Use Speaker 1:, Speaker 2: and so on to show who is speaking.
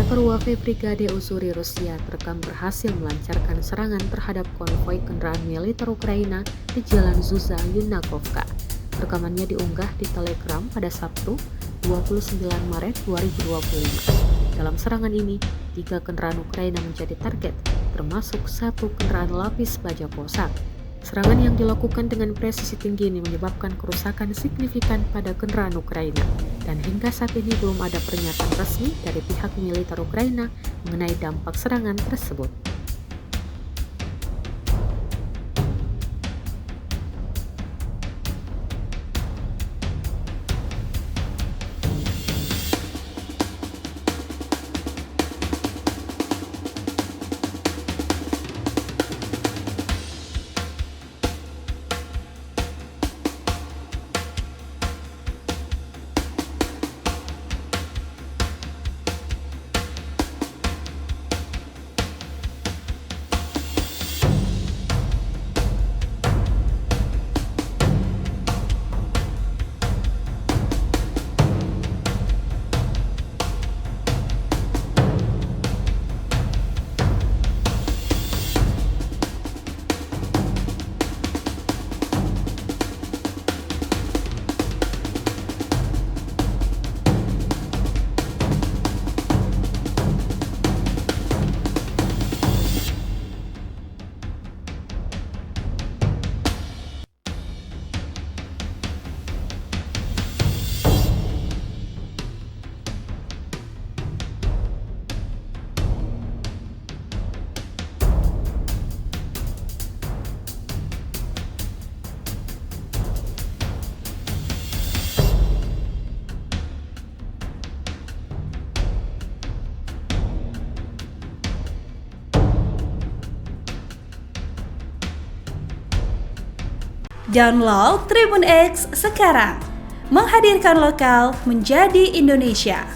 Speaker 1: Perwafe Brigade Ussuri Rusia terekam berhasil melancarkan serangan terhadap konvoi kendaraan militer Ukraina di Jalan Zuzа Yunakovka. Rekamannya diunggah di Telegram pada Sabtu, 29 Maret 2025. Dalam serangan ini, 3 kendaraan Ukraina menjadi target, termasuk 1 kendaraan lapis baja kosak. Serangan yang dilakukan dengan presisi tinggi ini menyebabkan kerusakan signifikan pada kendaraan Ukraina, dan hingga saat ini belum ada pernyataan resmi dari pihak militer Ukraina mengenai dampak serangan tersebut.
Speaker 2: Download Tribun X sekarang, menghadirkan lokal menjadi Indonesia.